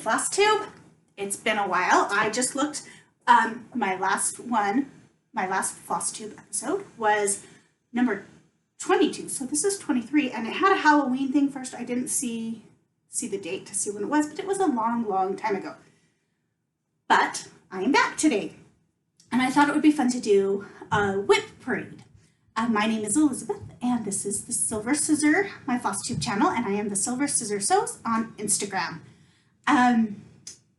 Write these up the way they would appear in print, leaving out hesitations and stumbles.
Flosstube, it's been a while. I just looked, my last Flosstube episode was number 22, so this is 23, and it had a Halloween thing first. I didn't see the date to see when it was, but it was a long time ago. But I am back today, and I thought it would be fun to do a WIP Parade. My name is Elizabeth, and this is the Silver Scissor, my Flosstube channel, and I am the Silver Scissor Sews on Instagram.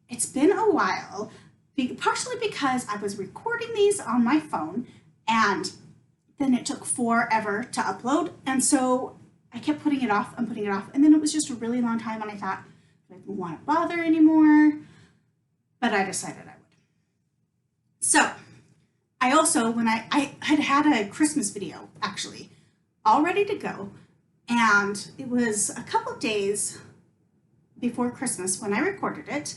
It's been a while, partially because I was recording these on my phone, and then it took forever to upload, and so I kept putting it off, and then it was just a really long time, and I thought, I didn't want to bother anymore, but I decided I would. So, I also, when I had a Christmas video, actually, all ready to go, and it was a couple days before Christmas when I recorded it,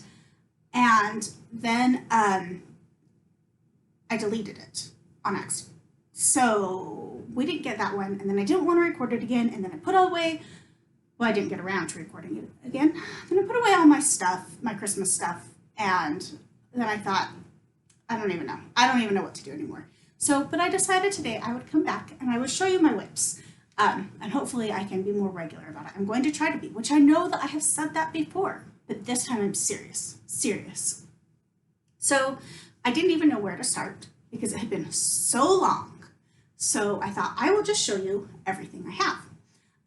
and then I deleted it on accident. So we didn't get that one, and then I didn't want to record it again, and then I put all away. Well, I didn't get around to recording it again. Then I put away all my stuff, my Christmas stuff, and then I thought, I don't even know what to do anymore. So, but I decided today I would come back and I would show you my WIPs. And hopefully I can be more regular about it. I'm going to try to be, which I know that I have said that before, but this time I'm serious. So I didn't even know where to start because it had been so long. So I thought I will just show you everything I have.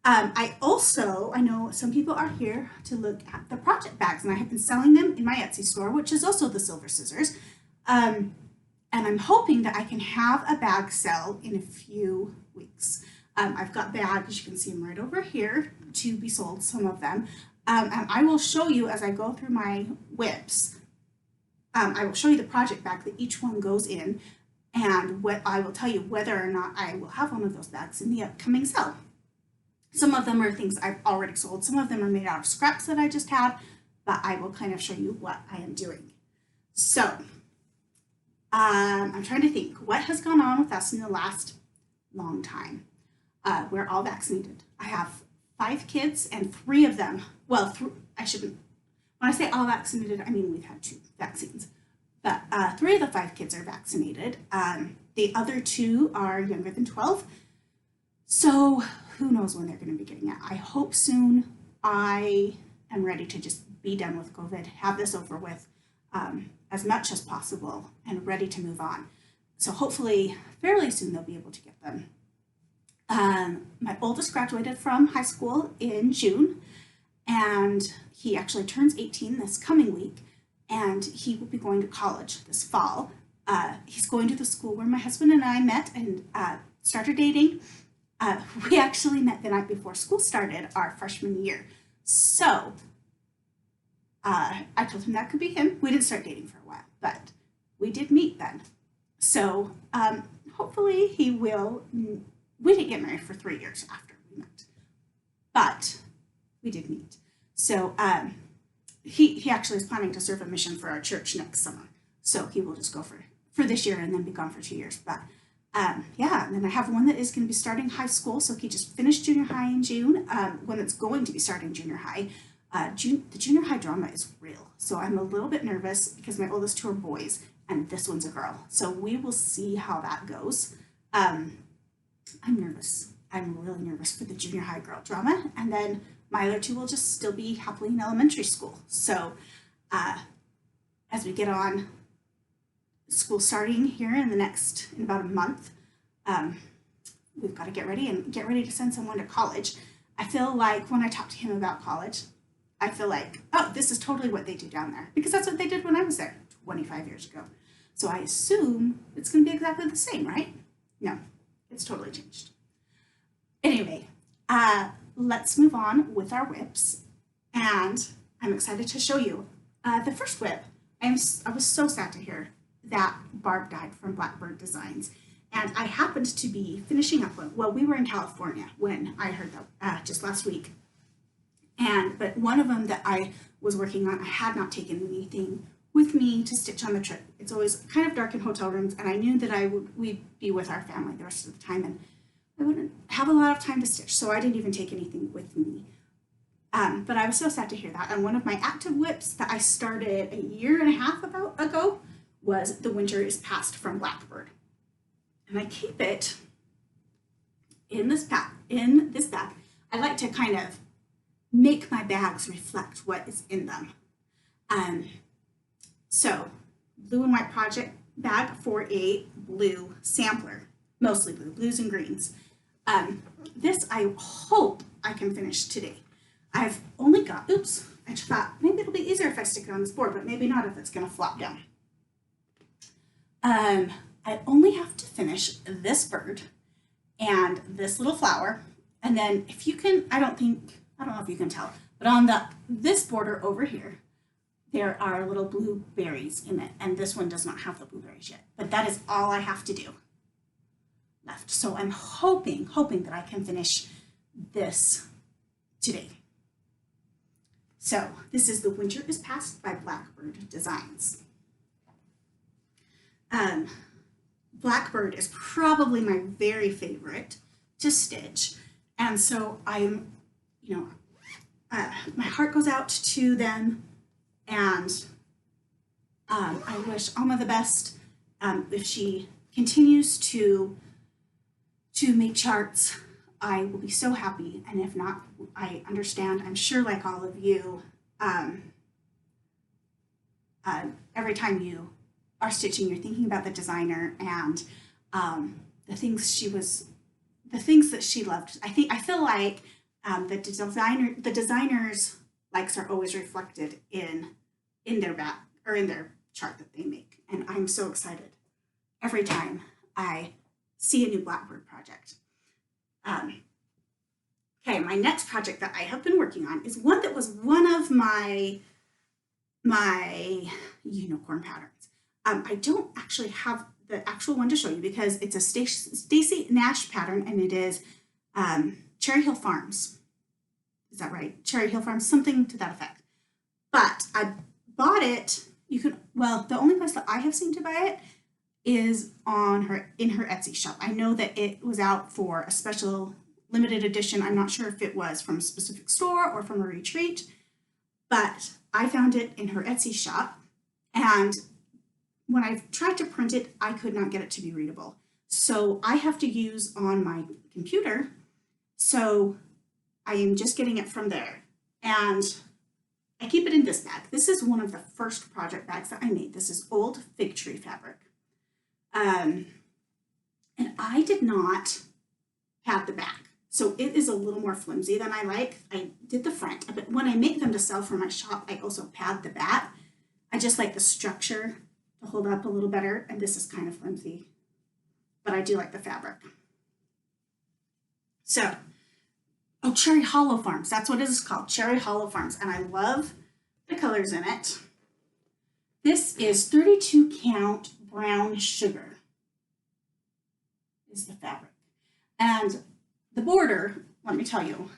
I know some people are here to look at the project bags, and I have been selling them in my Etsy store, which is also the Silver Scissors. And I'm hoping that I can have a bag sell in a few weeks. I've got bags, you can see them right over here, to be sold, some of them. And I will show you as I go through my WIPs. I will show you the project bag that each one goes in, and what I will tell you whether or not I will have one of those bags in the upcoming sale. Some of them are things I've already sold. Some of them are made out of scraps that I just had, but I will kind of show you what I am doing. So, I'm trying to think what has gone on with us in the last long time. We're all vaccinated. I have 5 kids, and 3 of them, well, I shouldn't, when I say all vaccinated, I mean we've had 2 vaccines, but 3 of the 5 kids are vaccinated. The other 2 are younger than 12, so who knows when they're going to be getting it. I hope soon. I am ready to just be done with COVID, have this over with as much as possible, and ready to move on. So hopefully fairly soon they'll be able to get them. My oldest graduated from high school in June, and he actually turns 18 this coming week, and he will be going to college this fall. He's going to the school where my husband and I met and started dating. We actually met the night before school started, our freshman year. So I told him that could be him. We didn't start dating for a while, but we did meet then. So hopefully he will. We didn't get married for 3 years after we met, but we did meet. So he actually is planning to serve a mission for our church next summer. So he will just go for this year and then be gone for 2 years. But yeah, and then I have one that is going to be starting high school. So he just finished junior high in June. One that's going to be starting junior high. The junior high drama is real. So I'm a little bit nervous because my oldest 2 are boys and this one's a girl. So we will see how that goes. I'm nervous. I'm really nervous for the junior high girl drama. And then my other 2 will just still be happily in elementary school. So as we get on school starting here in about a month, we've got to get ready to send someone to college. I feel like when I talk to him about college, I feel like, oh, this is totally what they do down there, because that's what they did when I was there 25 years ago. So I assume it's going to be exactly the same, right? No, it's totally changed. Anyway, let's move on with our WIPs, and I'm excited to show you. The first WIP, I was so sad to hear that Barb died from Blackbird Designs, and I happened to be finishing up one. Well, we were in California when I heard that just last week, but one of them that I was working on, I had not taken anything with me to stitch on the trip. It's always kind of dark in hotel rooms, and I knew that we'd be with our family the rest of the time, and I wouldn't have a lot of time to stitch, so I didn't even take anything with me. But I was so sad to hear that. And one of my active WIPs that I started a year and a half ago was The Winter is Past from Blackbird. And I keep it in this bag. I like to kind of make my bags reflect what is in them. So blue and white project bag for a blue sampler, mostly blue, blues and greens. This I hope I can finish today. I've only got, oops, I thought maybe it'll be easier if I stick it on this board, but maybe not if it's gonna flop down. I only have to finish this bird and this little flower. And then if you can, I don't know if you can tell, but on this border over here, there are little blueberries in it. And this one does not have the blueberries yet, but that is all I have to do left. So I'm hoping that I can finish this today. So this is The Winter is Past by Blackbird Designs. Blackbird is probably my very favorite to stitch. And so I'm, my heart goes out to them, and I wish Alma the best. If she continues to make charts, I will be so happy. And if not, I understand. I'm sure, like all of you, every time you are stitching, you're thinking about the designer and the things that she loved. I feel like the designer's likes are always reflected in their back or in their chart that they make. And I'm so excited every time I see a new Blackbird project. Okay, my next project that I have been working on is one that was one of my unicorn patterns. I don't actually have the actual one to show you because it's a Stacy Nash pattern, and it is Cherry Hill Farms. Is that right? Cherry Hill Farms, something to that effect. But I bought it. The only place that I have seen to buy it is in her Etsy shop. I know that it was out for a special limited edition. I'm not sure if it was from a specific store or from a retreat, but I found it in her Etsy shop, and when I tried to print it, I could not get it to be readable. So I have to use on my computer. So I am just getting it from there. And I keep it in this bag. This is one of the first project bags that I made. This is old fig tree fabric. And I did not pad the back. So it is a little more flimsy than I like. I did the front, but when I make them to sell for my shop, I also pad the back. I just like the structure to hold up a little better, and this is kind of flimsy, but I do like the fabric. So, Cherry Hollow Farms, that's what it is called, Cherry Hollow Farms, and I love the colors in it. This is 32 count brown sugar is the fabric. And the border, let me tell you,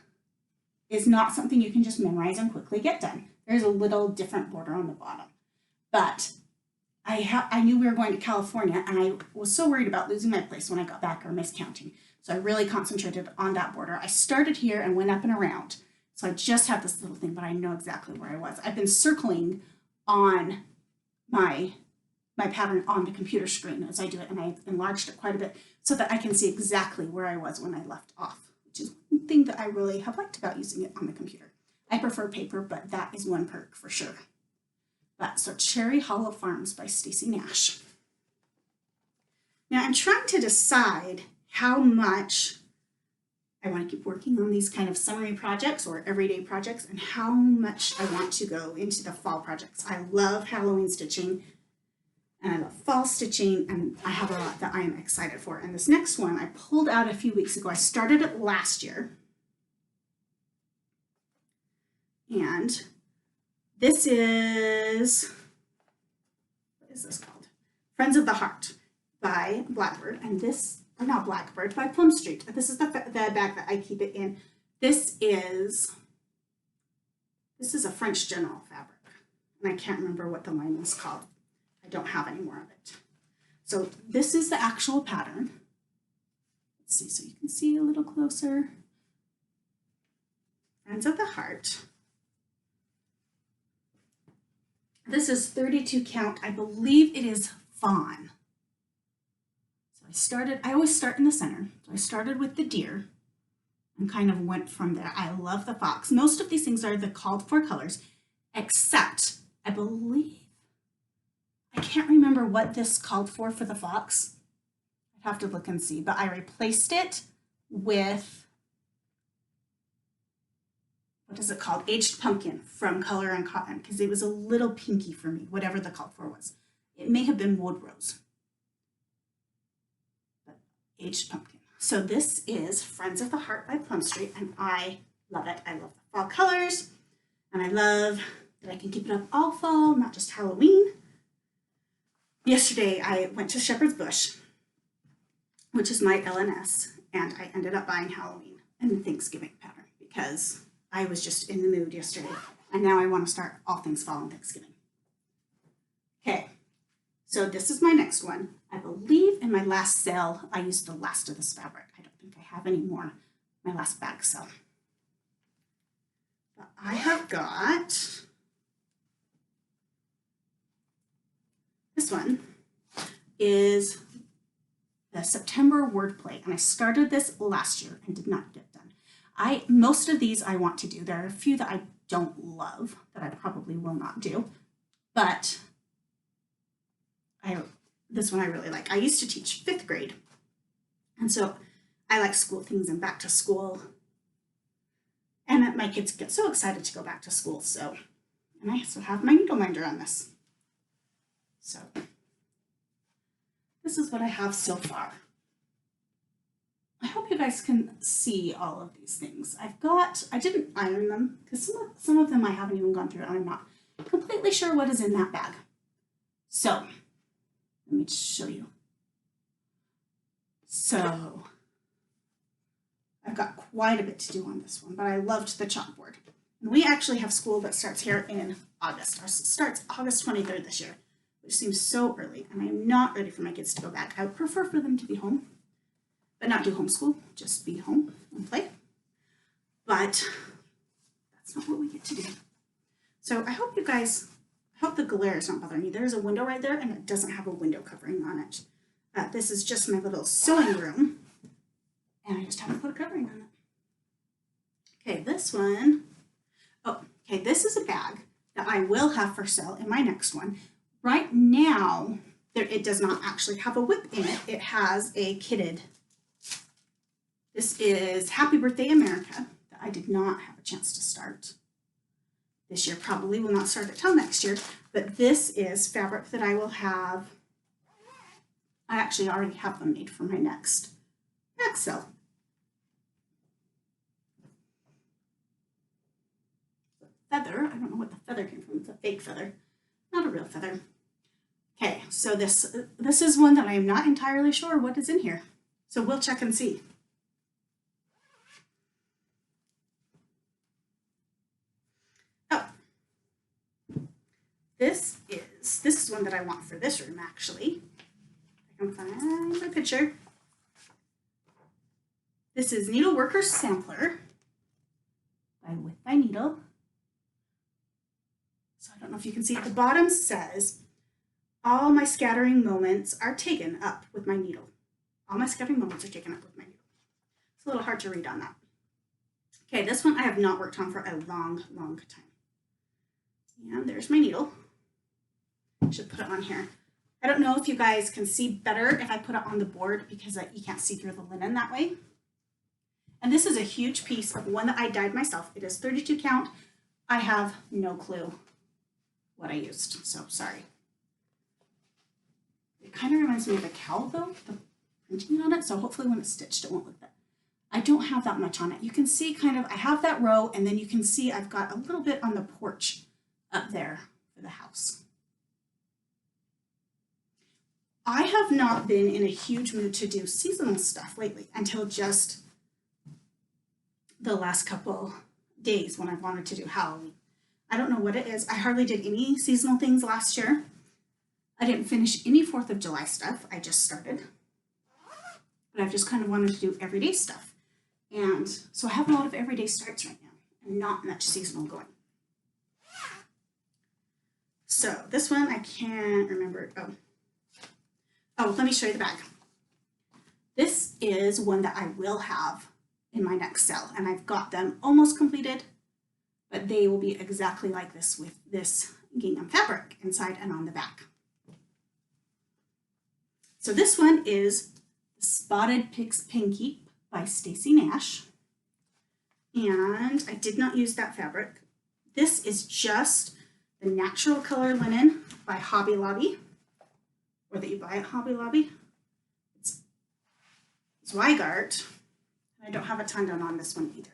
is not something you can just memorize and quickly get done. There's a little different border on the bottom, but I knew we were going to California, and I was so worried about losing my place when I got back or miscounting. So I really concentrated on that border. I started here and went up and around. So I just have this little thing, but I know exactly where I was. I've been circling on my pattern on the computer screen as I do it, and I've enlarged it quite a bit so that I can see exactly where I was when I left off, which is one thing that I really have liked about using it on the computer. I prefer paper, but that is one perk for sure. So Cherry Hollow Farms by Stacy Nash. Now I'm trying to decide how much I want to keep working on these kind of summary projects or everyday projects and how much I want to go into the fall projects. I love Halloween stitching and I love fall stitching, and I have a lot that I am excited for. And this next one I pulled out a few weeks ago. I started it last year. And this is, what is this called? Friends of the Heart by Blackbird. And this, not Blackbird, by Plum Street. This is the bag that I keep it in. This is a French General fabric. And I can't remember what the line was called. I don't have any more of it. So this is the actual pattern. Let's see, so you can see a little closer. Friends of the Heart. This is 32 count. I believe it is fawn. So I always start in the center. So I started with the deer and kind of went from there. I love the fox. Most of these things are the called for colors, except I believe, I can't remember what this called for the fox. I'd have to look and see, but I replaced it with, what is it called? Aged Pumpkin from Color and Cotton, because it was a little pinky for me, whatever the called for was. It may have been Wood Rose, but Aged Pumpkin. So this is Friends of the Heart by Plum Street, and I love it. I love the fall colors, and I love that I can keep it up all fall, not just Halloween. Yesterday, I went to Shepherd's Bush, which is my LNS, and I ended up buying Halloween and the Thanksgiving pattern because I was just in the mood yesterday, and now I want to start all things fall and Thanksgiving. Okay, so this is my next one. I believe in my last sale, I used the last of this fabric. I don't think I have any more. My last bag sale. But I have got this one is the September Wordplay, and I started this last year and did not get done. Most of these I want to do. There are a few that I don't love that I probably will not do, but this one I really like. I used to teach 5th grade, and so I like school things and back to school, and my kids get so excited to go back to school. So, and I also have my needle minder on this. So this is what I have so far. I hope you guys can see all of these things. I didn't iron them because some of them I haven't even gone through and I'm not completely sure what is in that bag. So let me just show you. So I've got quite a bit to do on this one, but I loved the chalkboard. And we actually have school that starts here in August. Ours starts August 23rd this year, which seems so early, and I'm not ready for my kids to go back. I would prefer for them to be home, but not do homeschool, just be home and play. But that's not what we get to do. So I hope the glare is not bothering you. There's a window right there, and it doesn't have a window covering on it. This is just my little sewing room, and I just haven't put a covering on it. Okay, this one, this is a bag that I will have for sale in my next one. Right now, it does not actually have a whip in it. It has a kitted. This is Happy Birthday America that I did not have a chance to start this year. Probably will not start it till next year, but this is fabric that I will have. I actually already have them made for my next bag sale. Feather, I don't know what the feather came from. It's a fake feather, not a real feather. Okay, so this is one that I am not entirely sure what is in here. So we'll check and see. Oh, this is one that I want for this room actually. I can find my picture. This is Needleworker Sampler by WIP by Needle. So I don't know if you can see at the bottom says, all my scattering moments are taken up with my needle. All my scattering moments are taken up with my needle. It's a little hard to read on that. Okay, this one I have not worked on for a long, long time. And there's my needle. I should put it on here. I don't know if you guys can see better if I put it on the board because you can't see through the linen that way. And this is a huge piece of one that I dyed myself. It is 32 count. I have no clue what I used, so sorry. It kind of reminds me of a cowl though, the printing on it, so hopefully when it's stitched it won't look that. I don't have that much on it. You can see kind of, I have that row, and then you can see I've got a little bit on the porch up there for the house. I have not been in a huge mood to do seasonal stuff lately until just the last couple days when I wanted to do Halloween. I don't know what it is. I hardly did any seasonal things last year. I didn't finish any 4th of July stuff. I just started. But I've just kind of wanted to do everyday stuff. And so I have a lot of everyday starts right now. and not much seasonal going. So this one, I can't remember. Oh, let me show you the bag. This is one that I will have in my next sale, and I've got them almost completed, but they will be exactly like this with this gingham fabric inside and on the back. So this one is the Spotted Pig's Pinkeep by Stacy Nash, and I did not use that fabric. This is just the natural color linen by Hobby Lobby, or that you buy at Hobby Lobby. It's Zweigart. I don't have a ton done on this one either.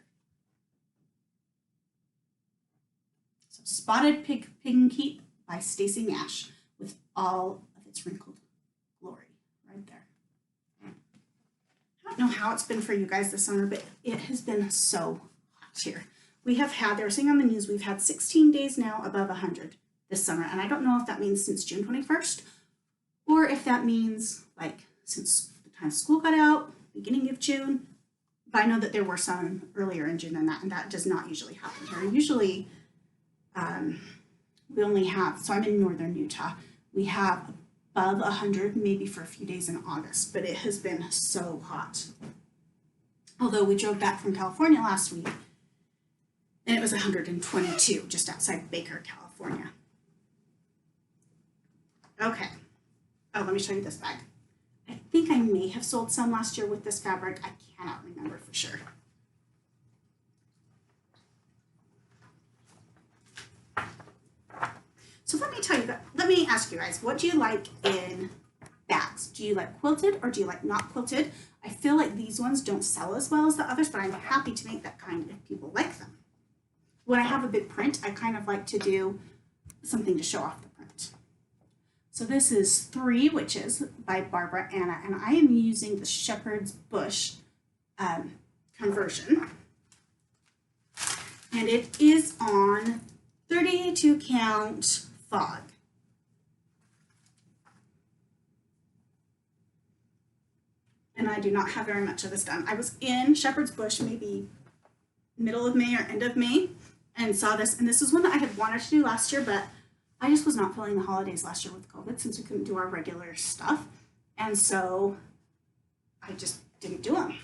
So Spotted Pig Pinkeep by Stacy Nash with all of its wrinkled glory right there. I don't know how it's been for you guys this summer, but it has been so hot here. We have had, they were saying on the news, we've had 16 days now above 100 this summer. And I don't know if that means since June 21st or if that means like since the time school got out, beginning of June. But I know that there were some earlier in June than that, and that does not usually happen here. Usually we only have, so I'm in northern Utah, we have above 100 maybe for a few days in August, but it has been so hot. Although we drove back from California last week, and it was 122 just outside Baker, California. Okay. Oh, let me show you this bag. I think I may have sold some last year with this fabric. I cannot remember for sure. So let me tell you, let me ask you guys, what do you like in bags? Do you like quilted or do you like not quilted? I feel like these ones don't sell as well as the others, but I'm happy to make that kind if people like them. When I have a big print, I kind of like to do something to show off the print. So this is 3 Witches by Barbara Anna, and I am using the Shepherd's Bush conversion. And it is on 32 count fog. And I do not have very much of this done. I was in Shepherd's Bush maybe middle of May or end of May and saw this, and this is one that I had wanted to do last year, but I just was not feeling the holidays last year with COVID since we couldn't do our regular stuff. And so I just didn't do them.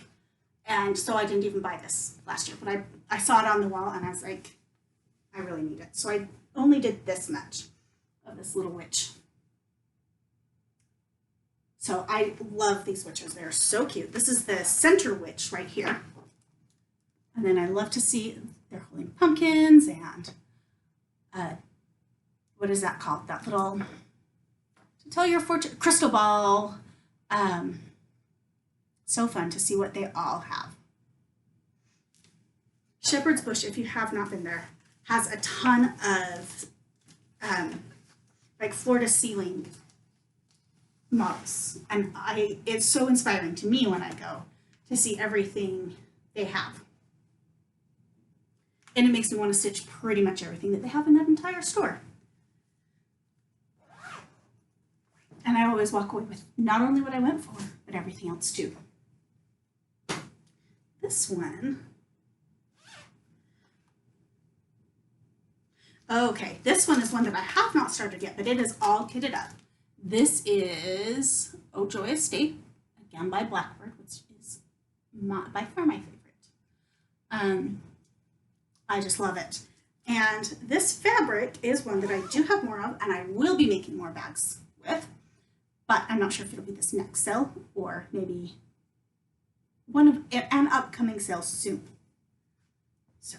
And so I didn't even buy this last year, but I saw it on the wall and I was like, I really need it. So I only did this much of this little witch. So I love these witches. They're so cute. This is the center witch right here. And then I love to see they're holding pumpkins and what is that called? That little, to tell your fortune, crystal ball. So fun to see what they all have. Shepherd's Bush, if you have not been there, has a ton of like floor to ceiling models. And it's so inspiring to me when I go to see everything they have. And it makes me want to stitch pretty much everything that they have in that entire store. And I always walk away with not only what I went for, but everything else too. This one, okay, this one is one that I have not started yet, but it is all kitted up. This is Oh Joyous Day, again by Blackbird, which is by far my favorite. I just love it. And this fabric is one that I do have more of, and I will be making more bags with, but I'm not sure if it'll be this next sale or maybe one of an upcoming sale soon. So,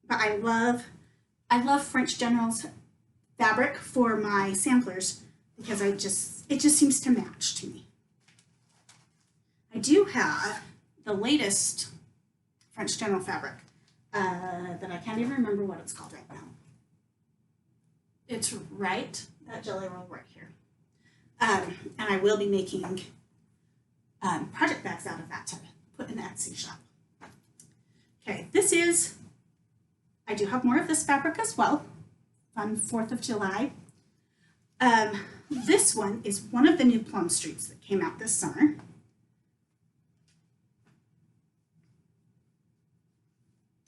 but I love French General's fabric for my samplers because it just seems to match to me. I do have the latest French General fabric that I can't even remember what it's called right now. It's right, that jelly roll right here. And I will be making project bags out of that to put in the Etsy shop. Okay, I do have more of this fabric as well. Fun 4th of July. This one is one of the new Plum Streets that came out this summer.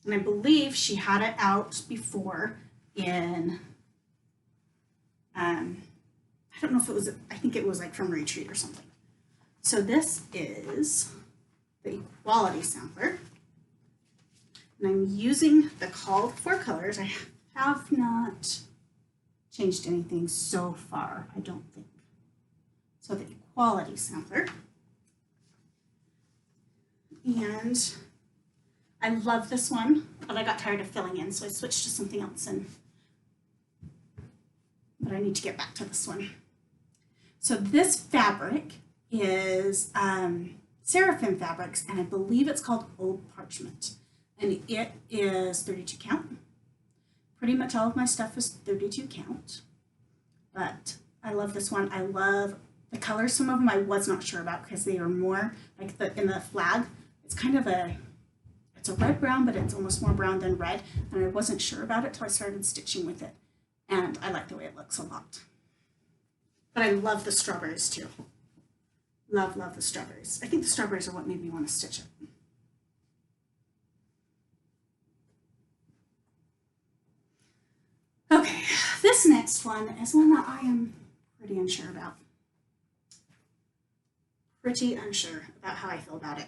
And I believe she had it out before in, I don't know if it was, I think it was like from Retreat or something. So this is the Equality Sampler. And I'm using the called for colors. I have not changed anything so far, I don't think. So the Equality Sampler. And I love this one, but I got tired of filling in, so I switched to something else. But I need to get back to this one. So this fabric is Seraphim Fabrics, and I believe it's called Old Parchment. And it is 32 count. Pretty much all of my stuff is 32 count. But I love this one. I love the colors. Some of them I was not sure about because they are more like in the flag. It's kind of it's a red-brown, but it's almost more brown than red. And I wasn't sure about it till I started stitching with it. And I like the way it looks a lot. But I love the strawberries too. Love, love the strawberries. I think the strawberries are what made me want to stitch it. Okay, this next one is one that I am pretty unsure about. Pretty unsure about how I feel about it.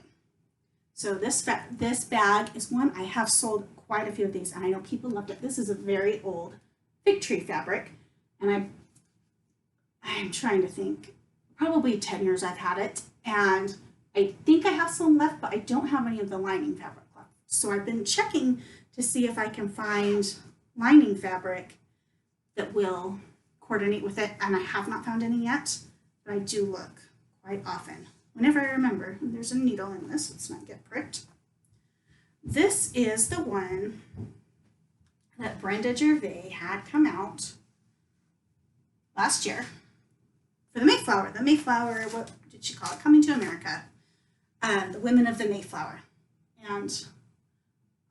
So this bag is one I have sold quite a few of these, and I know people loved it. This is a very old fig tree fabric, and I'm trying to think. Probably 10 years I've had it, and I think I have some left, but I don't have any of the lining fabric left. So I've been checking to see if I can find lining fabric that will coordinate with it, and I have not found any yet, but I do look quite often. Whenever I remember, there's a needle in this, let's not get pricked. This is the one that Brenda Gervais had come out last year for the Mayflower. The Mayflower, what did she call it? Coming to America. The Women of the Mayflower. And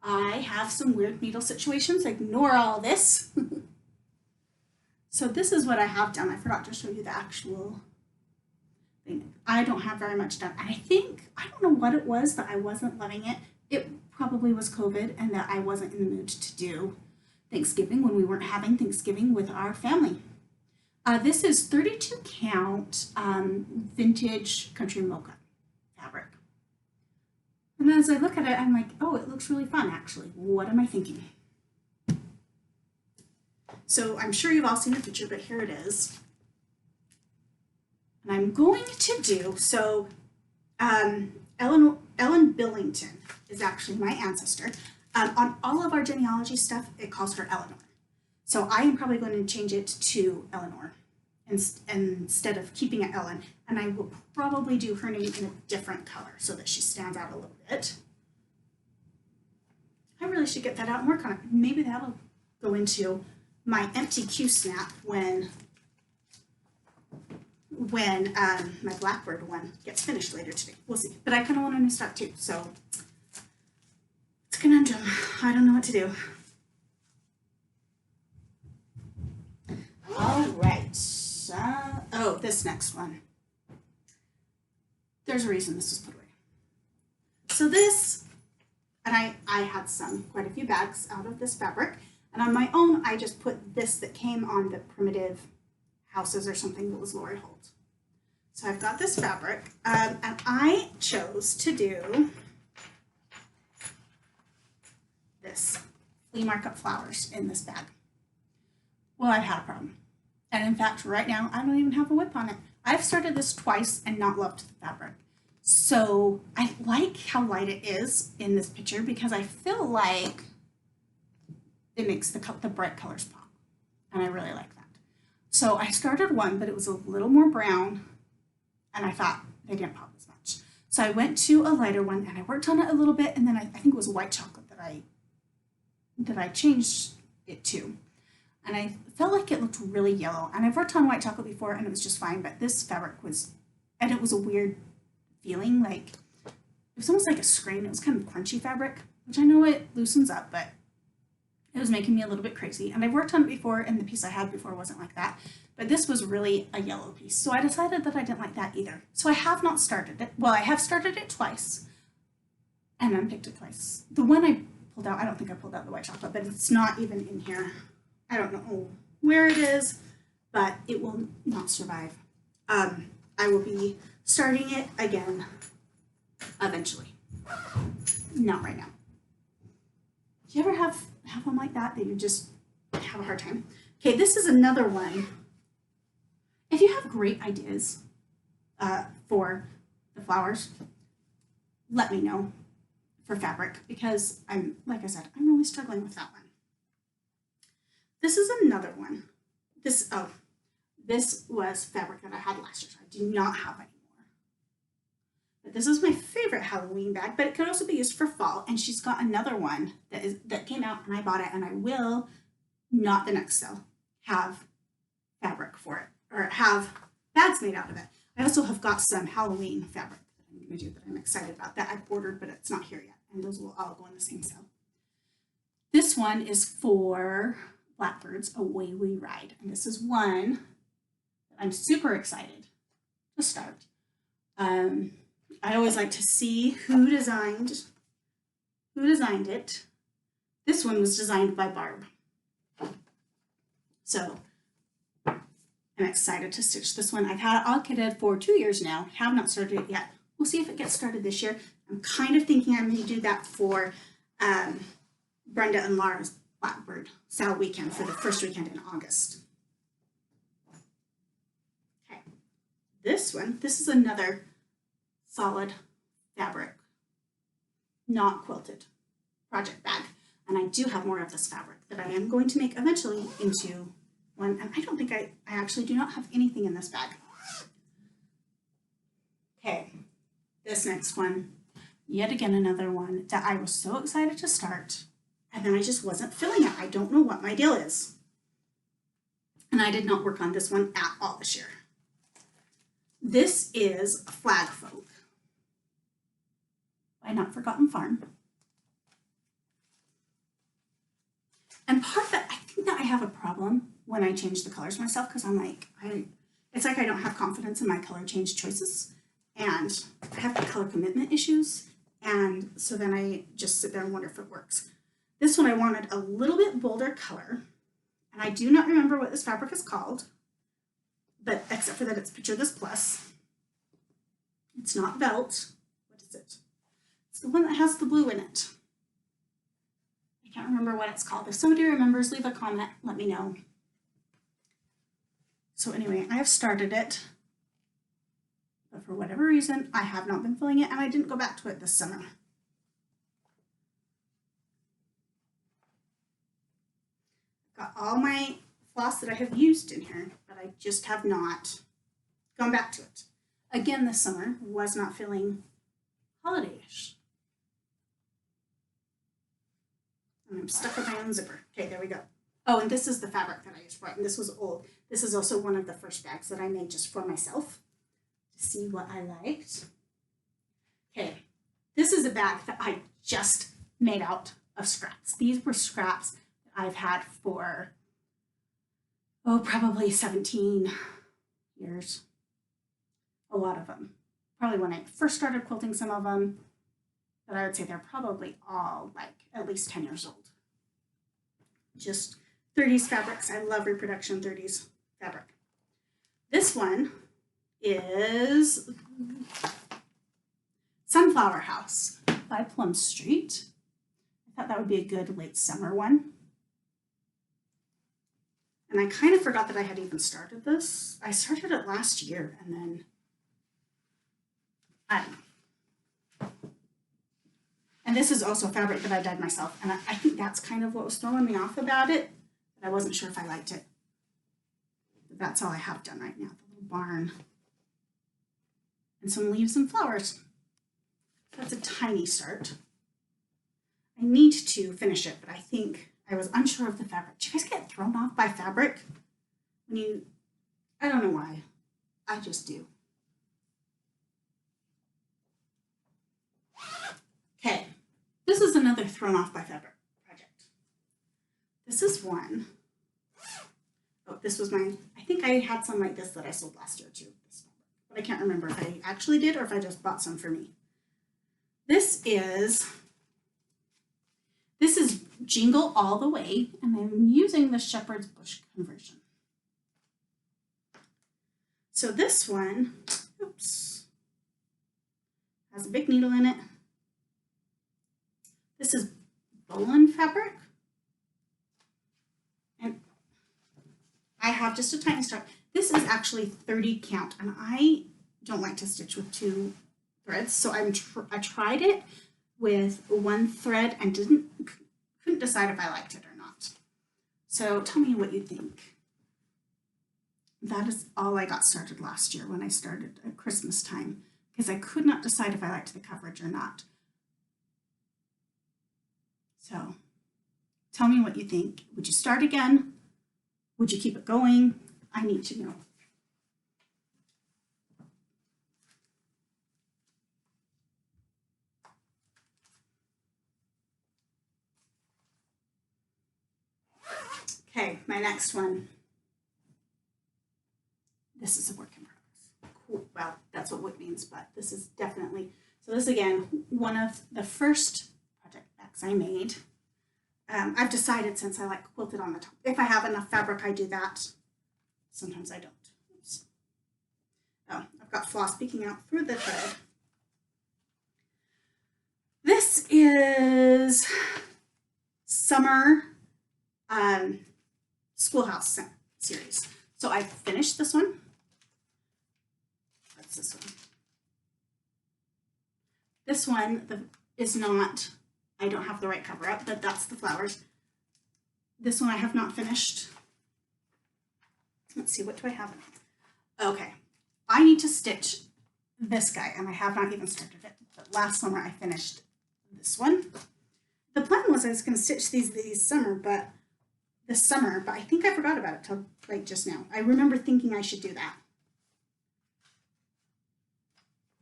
I have some weird needle situations. Ignore all this. So this is what I have done. I forgot to show you the actual thing. I don't have very much done. And I don't know what it was that I wasn't loving it. It probably was COVID and that I wasn't in the mood to do Thanksgiving when we weren't having Thanksgiving with our family. This is 32 count vintage country mocha fabric. And as I look at it, I'm like, oh, it looks really fun, actually. What am I thinking? So I'm sure you've all seen the picture, but here it is. And I'm going to do, so Ellen Billington is actually my ancestor. On all of our genealogy stuff, it calls her Eleanor. So I am probably going to change it to Eleanor instead of keeping it Ellen. And I will probably do her name in a different color so that she stands out a little bit. I really should get that out and work on it. Maybe that'll go into my empty Q snap when my Blackbird one gets finished later today. We'll see. But I kind of want a new stock too. So it's a conundrum. I don't know what to do. All right. Oh, this next one. There's a reason this was put away. So this, and I had quite a few bags out of this fabric. And on my own, I just put this that came on the Primitive Houses or something that was Lori Holt. So I've got this fabric, and I chose to do this flea market flowers in this bag. Well, I've had a problem. And in fact, right now, I don't even have a whip on it. I've started this twice and not loved the fabric. So I like how light it is in this picture because I feel like it makes the bright colors pop. And I really like that. So I started one, but it was a little more brown. And I thought they didn't pop as much. So I went to a lighter one and I worked on it a little bit. And then I think it was white chocolate that I changed it to. And I felt like it looked really yellow. And I've worked on white chocolate before and it was just fine. But this fabric it was a weird feeling. Like, it was almost like a screen. It was kind of crunchy fabric, which I know it loosens up, but it was making me a little bit crazy. And I've worked on it before and the piece I had before wasn't like that. But this was really a yellow piece. So I decided that I didn't like that either. So I have not started it. Well, I have started it twice and unpicked it twice. The one I pulled out. I don't think I pulled out the white chocolate, but it's not even in here. I don't know where it is, but it will not survive. I will be starting it again eventually. Not right now. Do you ever have one like that you just have a hard time? Okay, this is another one. If you have great ideas for the flowers, let me know for fabric, because like I said, I'm really struggling with that one. This is another one. This was fabric that I had last year, so I do not have anymore. But this is my favorite Halloween bag, but it could also be used for fall. And she's got another one that came out, and I bought it, and I will, not the next sale, have fabric for it, or have bags made out of it. I also have got some Halloween fabric that I'm going to do that I'm excited about that I've ordered, but it's not here yet. And those will all go in the same sale. This one is for Blackbird's Away We Ride. And this is one that I'm super excited to start. I always like to see who designed it. This one was designed by Barb. So I'm excited to stitch this one. I've had it all kitted for 2 years now. Have not started it yet. We'll see if it gets started this year. I'm kind of thinking I may do that for Brenda and Laura's Blackbird sale weekend for the first weekend in August. Okay, this is another solid fabric, not quilted project bag. And I do have more of this fabric that I am going to make eventually into one. And I don't think I actually do not have anything in this bag. Okay, this next one, yet again another one that I was so excited to start, and then I just wasn't feeling it. I don't know what my deal is. And I did not work on this one at all this year. This is Flag Folk by Not Forgotten Farm. And part of it, I think that I have a problem when I change the colors myself, because I'm like, it's like I don't have confidence in my color change choices, and I have color commitment issues, and so then I just sit there and wonder if it works. This one I wanted a little bit bolder color, and I do not remember what this fabric is called, but except for that it's Picture This Plus. It's not Velt. What is it? It's the one that has the blue in it. I can't remember what it's called. If somebody remembers, leave a comment, let me know. So anyway, I have started it, but for whatever reason, I have not been filling it, and I didn't go back to it this summer. Got all my floss that I have used in here, but I just have not gone back to it. Again, this summer was not feeling holiday-ish. And I'm stuck with my own zipper. Okay, there we go. Oh, and this is the fabric that I used for it, and this was old. This is also one of the first bags that I made just for myself to see what I liked. Okay, this is a bag that I just made out of scraps. These were scraps that I've had for, oh, probably 17 years. A lot of them. Probably when I first started quilting some of them, but I would say they're probably all like at least 10 years old. Just 30s fabrics. I love reproduction 30s fabric. This one is Sunflower House by Plum Street. I thought that would be a good late summer one. And I kind of forgot that I had even started this. I started it last year, and then I don't know. And this is also fabric that I dyed myself, and I think that's kind of what was throwing me off about it, but I wasn't sure if I liked it. But that's all I have done right now, the little barn. And some leaves and flowers. That's a tiny start. I need to finish it, but I think I was unsure of the fabric. Do you guys get thrown off by fabric? I don't know why. I just do. Okay, this is another thrown off by fabric project. This is one. Oh, this was mine. I think I had some like this that I sold last year too. But I can't remember if I actually did or if I just bought some for me. This is Jingle All the Way, and I'm using the Shepherd's Bush conversion. So this one, oops, has a big needle in it. This is bowline fabric. And I have just a tiny start. This is actually 30 count, and I don't like to stitch with 2 threads, so I tried it with 1 thread and couldn't decide if I liked it or not. So tell me what you think. That is all I got started last year when I started at Christmas time, because I could not decide if I liked the coverage or not. So tell me what you think. Would you start again? Would you keep it going? I need to know. Okay, my next one. This is a work in progress. Cool. Well, that's what WIP means, but this is definitely, so this again, one of the first project backs I made. I've decided, since I like quilted on the top, if I have enough fabric, I do that. Sometimes I don't. Oops. Oh, I've got floss peeking out through the thread. This is summer schoolhouse series. So I finished this one. That's this one. This one is not, I don't have the right cover up, but that's the flowers. This one I have not finished. Let's see, what do I have in it? Okay, I need to stitch this guy, and I have not even started it. But last summer I finished this one. The plan was I was going to stitch these this summer, but I think I forgot about it till like just now. I remember thinking I should do that.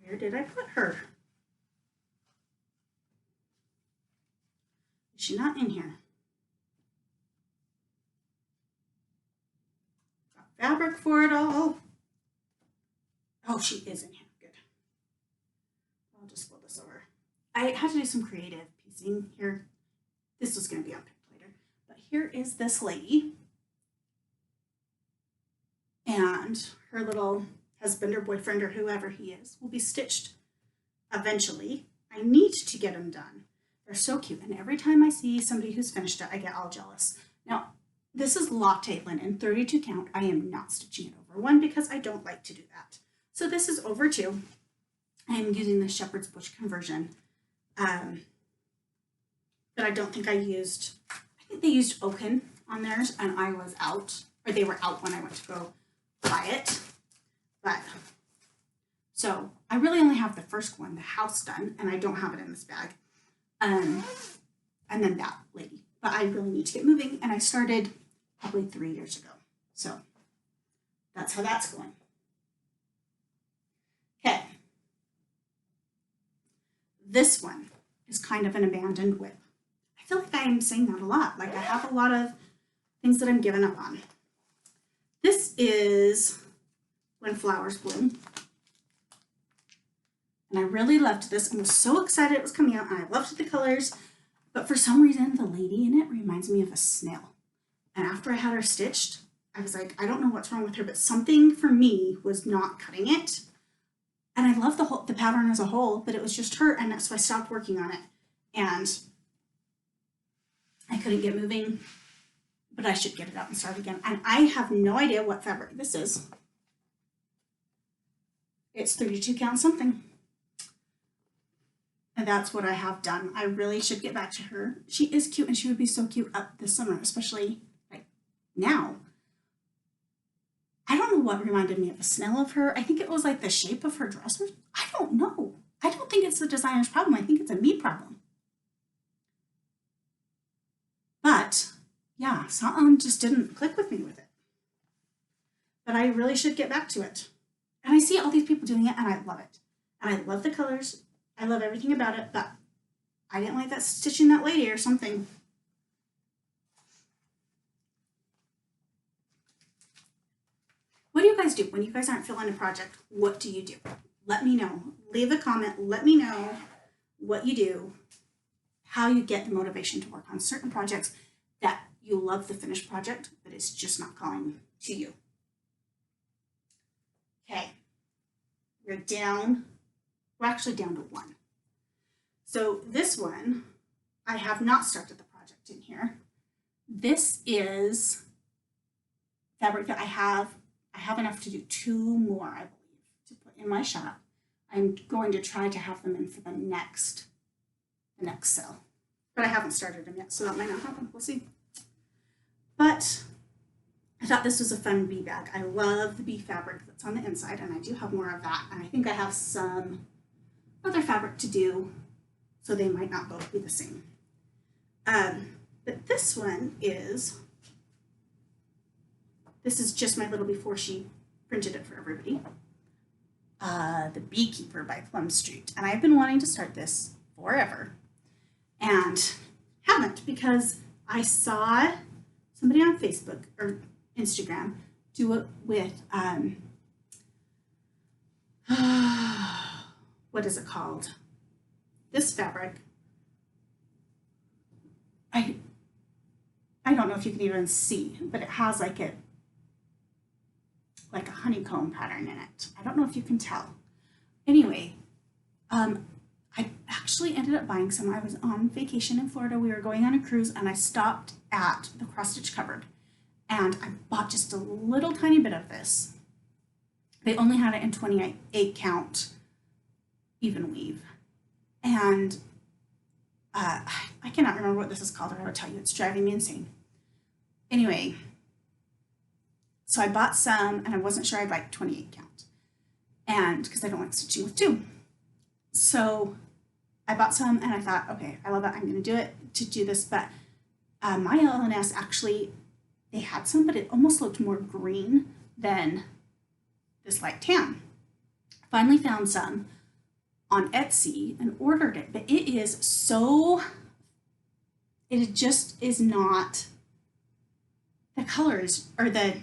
Where did I put her? Is she not in here? Got fabric for it all. Oh, she is in here. Good. I'll just fold this over. I had to do some creative piecing here. This was going to be unpicked later. But here is this lady. And her little husband or boyfriend or whoever he is will be stitched eventually. I need to get them done. They're so cute. And every time I see somebody who's finished it, I get all jealous. Now, this is latte linen, 32 count. I am not stitching it over 1 because I don't like to do that. So this is over 2. I am using the Shepherd's Bush conversion. But I don't think I think they used Oaken on theirs, and I was out, or they were out when I went to go buy it. But, so I really only have the first one, the house, done, and I don't have it in this bag. And then that lady. But I really need to get moving, and I started probably 3 years ago. So that's how that's going. Okay. This one is kind of an abandoned WIP. I feel like I'm saying that a lot. Like I have a lot of things that I'm giving up on. This is When Flowers Bloom. And I really loved this and was so excited it was coming out, and I loved the colors. But for some reason, the lady in it reminds me of a snail. And after I had her stitched, I was like, I don't know what's wrong with her, but something for me was not cutting it. And I love the pattern as a whole, but it was just her, and so I stopped working on it. And I couldn't get moving, but I should get it out and start again. And I have no idea what fabric this is. It's 32 count something. And that's what I have done. I really should get back to her. She is cute, and she would be so cute up this summer, especially like now. I don't know what reminded me of a snail of her. I think it was like the shape of her dress. I don't know. I don't think it's the designer's problem. I think it's a me problem. But yeah, something just didn't click with me with it. But I really should get back to it. And I see all these people doing it, and I love it. And I love the colors. I love everything about it, but I didn't like that stitching that lady or something. What do you guys do when you guys aren't feeling a project? What do you do? Let me know. Leave a comment. Let me know what you do. how you get the motivation to work on certain projects that you love the finished project, but it's just not calling to you. Okay, we're actually down to one. So this one, I have not started the project in here. This is fabric that I have enough to do 2 more, I believe, to put in my shop. I'm going to try to have them in for the next sale, but I haven't started them yet, so that might not happen. We'll see. But I thought this was a fun bee bag. I love the bee fabric that's on the inside, and I do have more of that, and I think I have some other fabric to do, so they might not both be the same. But this one is, this is just my little before she printed it for everybody. The Beekeeper by Plum Street. And I've been wanting to start this forever and haven't, because I saw somebody on Facebook or Instagram do it with, what is it called? This fabric. I don't know if you can even see, but it has like a honeycomb pattern in it. I don't know if you can tell. Anyway, I actually ended up buying some. I was on vacation in Florida. We were going on a cruise, and I stopped at the cross-stitch cupboard, and I bought just a little tiny bit of this. They only had it in 28 count even weave, and I cannot remember what this is called, or I would tell you. It's driving me insane. Anyway, so I bought some, and I wasn't sure I'd like 28 count, and because I don't like stitching with 2. So I bought some, and I thought, okay, I love it. I'm going to do this. But my LNS actually, they had some, but it almost looked more green than this light tan. Finally found some on Etsy and ordered it, but it just is not, the colors, or the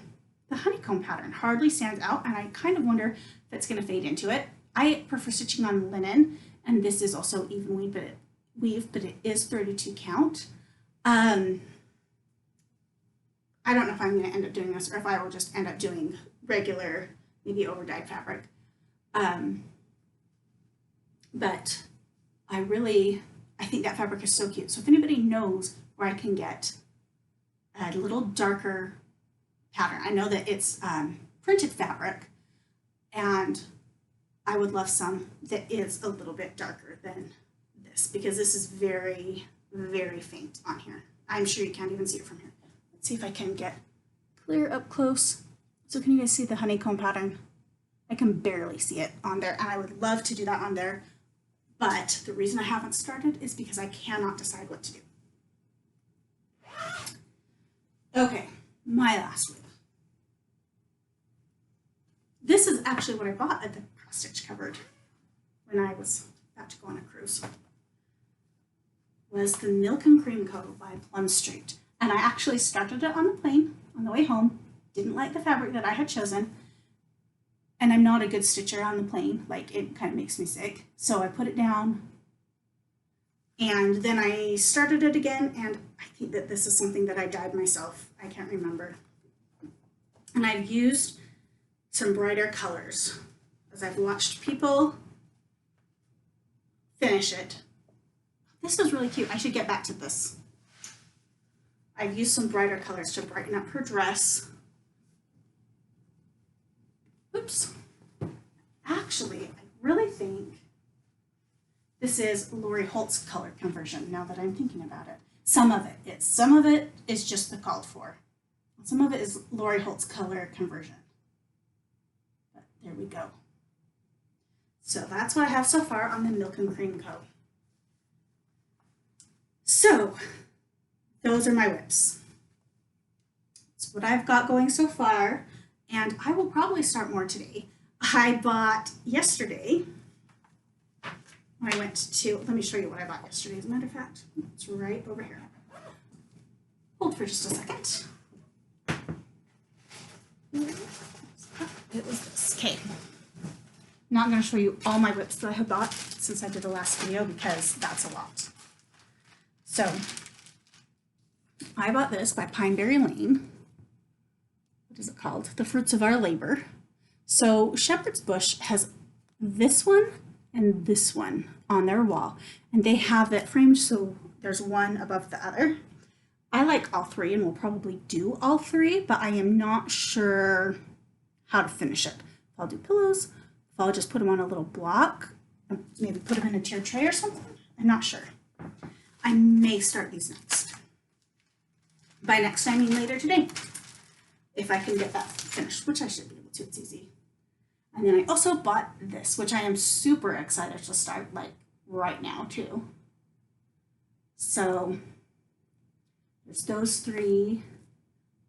honeycomb pattern hardly stands out, and I kind of wonder if it's going to fade into it. I prefer stitching on linen, and this is also even weave, but it is 32 count. I don't know if I'm going to end up doing this, or if I will just end up doing regular, maybe over-dyed fabric. But I think that fabric is so cute. So if anybody knows where I can get a little darker pattern, I know that it's printed fabric, and I would love some that is a little bit darker than this, because this is very, very faint on here. I'm sure you can't even see it from here. Let's see if I can get clear up close. So can you guys see the honeycomb pattern? I can barely see it on there, and I would love to do that on there, but the reason I haven't started is because I cannot decide what to do. Okay, my last whip. This is actually what I bought at the cross-stitch cupboard when I was about to go on a cruise. Was the Milk and Cream Co. by Plum Street. And I actually started it on the plane on the way home. Didn't like the fabric that I had chosen. And I'm not a good stitcher on the plane. Like, it kind of makes me sick. So I put it down. And then I started it again. And I think that this is something that I dyed myself. I can't remember. And I've used some brighter colors as I've watched people finish it. This is really cute. I should get back to this. I've used some brighter colors to brighten up her dress. Oops. Actually, I really think this is Lori Holt's color conversion, now that I'm thinking about it. Some of it is just the called for. Some of it is Lori Holt's color conversion. But there we go. So that's what I have so far on the Milk and Cream Co. So those are my whips. That's what I've got going so far, and I will probably start more today. I bought yesterday, I went to, let me show you what I bought yesterday, as a matter of fact. It's right over here. Hold for just a second. It was this. Okay. Not going to show you all my whips that I have bought since I did the last video, because that's a lot. So I bought this by Pineberry Lane. What is it called? The Fruits of Our Labor. So Shepherd's Bush has this one and this one on their wall, and they have it framed so there's one above the other. I like all three and will probably do all three, but I am not sure how to finish it. If I'll do pillows, if I'll just put them on a little block, maybe put them in a tier tray or something. I'm not sure. I may start these next. By next, I mean later today, if I can get that finished, which I should be able to. It's easy. And then I also bought this, which I am super excited to start like right now too. So there's those three,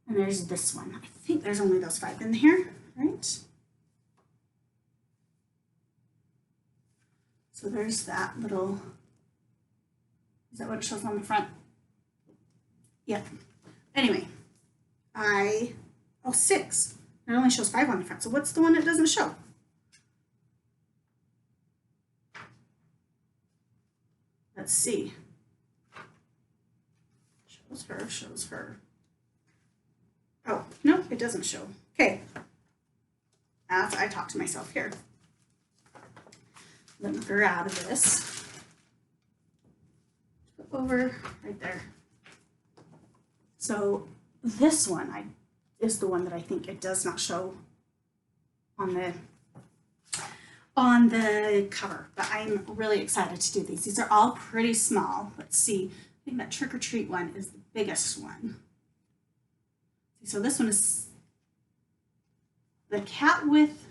and there's this one. I think there's only those 5 in here, right? So there's that little, is that what it shows on the front? Yep. Anyway, oh, 6. It only shows 5 on the front. So what's the one that doesn't show? Let's see. Shows her. Oh, no, it doesn't show. Okay. I talk to myself here. Let me grab this. Over right there. So this one is the one that I think it does not show on the cover, but I'm really excited to do these. These are all pretty small. Let's see. I think that Trick or Treat one is the biggest one. So this one is the cat with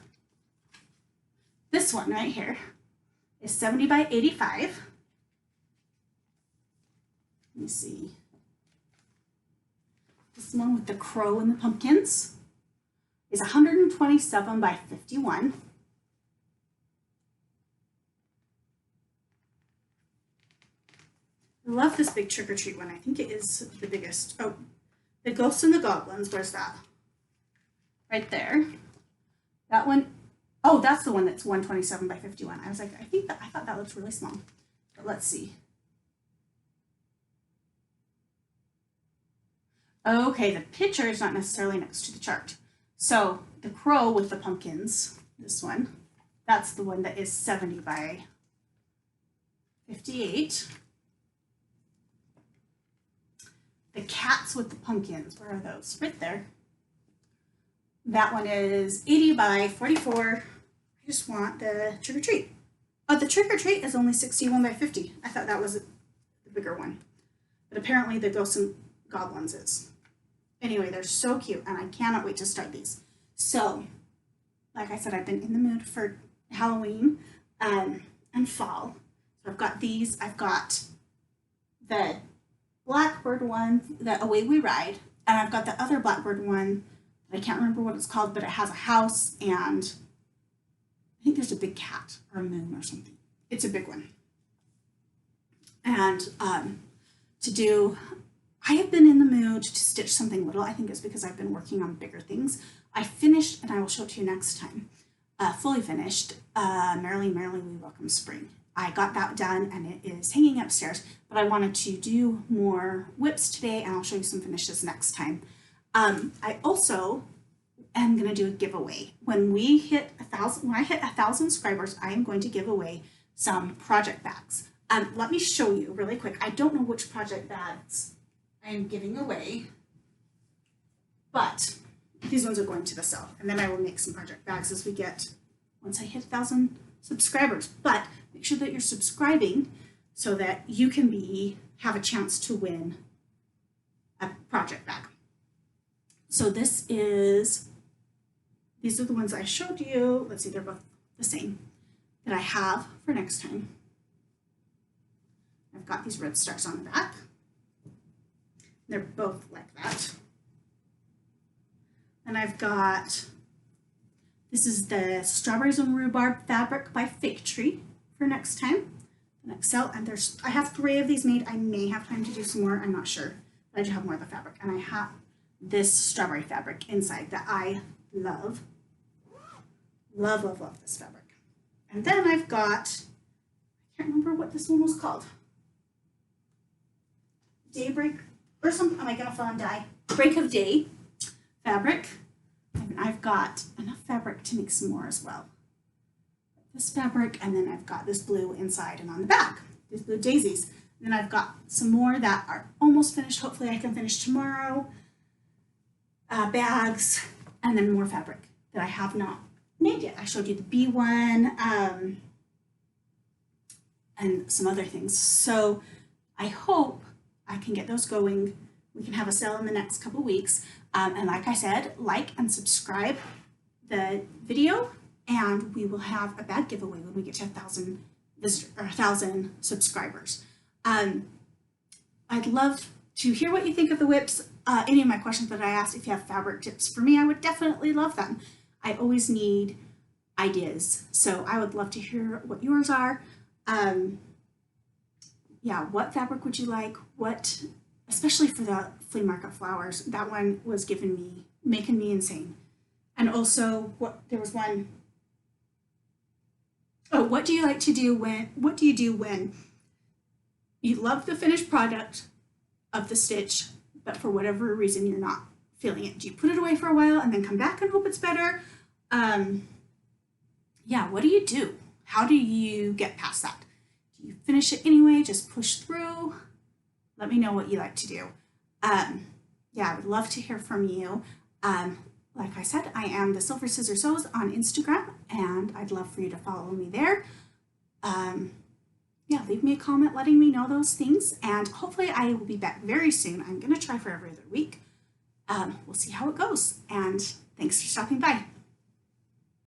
this one right here is 70 by 85. Let me see. This one with the crow and the pumpkins is 127 by 51. I love this big Trick or Treat one. I think it is the biggest. Oh, the Ghosts and the Goblins. Where's that? Right there. That one. Oh, that's the one that's 127 by 51. I was like, I thought that looks really small. But let's see. Okay, the picture is not necessarily next to the chart. So the crow with the pumpkins, this one, that's the one that is 70 by 58. The cats with the pumpkins, where are those? Right there. That one is 80 by 44. I just want the Trick or Treat. Oh, the Trick or Treat is only 61 by 50. I thought that was the bigger one. But apparently the Ghosts and Goblins is. Anyway, they're so cute, and I cannot wait to start these. So, like I said, I've been in the mood for Halloween and fall. So I've got these. I've got the Blackbird one, the Away We Ride, and I've got the other Blackbird one that I can't remember what it's called, but it has a house, and I think there's a big cat or a moon or something. It's a big one. And I have been in the mood to stitch something little. I think it's because I've been working on bigger things. I finished, and I will show it to you next time, fully finished, Merrily, Merrily We Welcome Spring. I got that done, and it is hanging upstairs, but I wanted to do more whips today, and I'll show you some finishes next time. I also am going to do a giveaway. When I hit 1,000 subscribers, I am going to give away some project bags. Let me show you really quick. I don't know which project bags I am giving away, but these ones are going to the sale, and then I will make some project bags once I hit 1,000 subscribers. But make sure that you're subscribing so that you can have a chance to win a project bag. So these are the ones I showed you. Let's see, they're both the same that I have for next time. I've got these red stars on the back. They're both like that. And I've got, this is the Strawberries and Rhubarb fabric by Fake Tree for next time, the next sale. And I have 3 of these made. I may have time to do some more, I'm not sure. But I do have more of the fabric. And I have this strawberry fabric inside that I love. Love, love, love this fabric. And then I've got, I can't remember what this one was called. daybreak or some, am I gonna fall and die? Break of day fabric. And I've got enough fabric to make some more as well. This fabric, and then I've got this blue inside and on the back, these blue daisies. And then I've got some more that are almost finished. Hopefully I can finish tomorrow. Bags, and then more fabric that I have not made yet. I showed you the bee one, and some other things. So I hope I can get those going. We can have a sale in the next couple weeks. And like I said, like and subscribe the video, and we will have a bag giveaway when we get to 1,000 visitors or 1,000 subscribers. I'd love to hear what you think of the WIPs. Any of my questions that I asked, if you have fabric tips for me, I would definitely love them. I always need ideas, so I would love to hear what yours are. Yeah, what fabric would you like? What, especially for the flea market flowers, that one was making me insane. And also, there was one, oh, what do you like to do what do you do when you love the finished product of the stitch, but for whatever reason you're not feeling it? Do you put it away for a while and then come back and hope it's better? Yeah, what do you do? How do you get past that? Do you finish it anyway, just push through? Let me know what you like to do. Yeah, I would love to hear from you. Like I said, I am the Silver Scissor Sews on Instagram, and I'd love for you to follow me there. Yeah, leave me a comment letting me know those things, and hopefully I will be back very soon. I'm going to try for every other week. We'll see how it goes, and thanks for stopping by.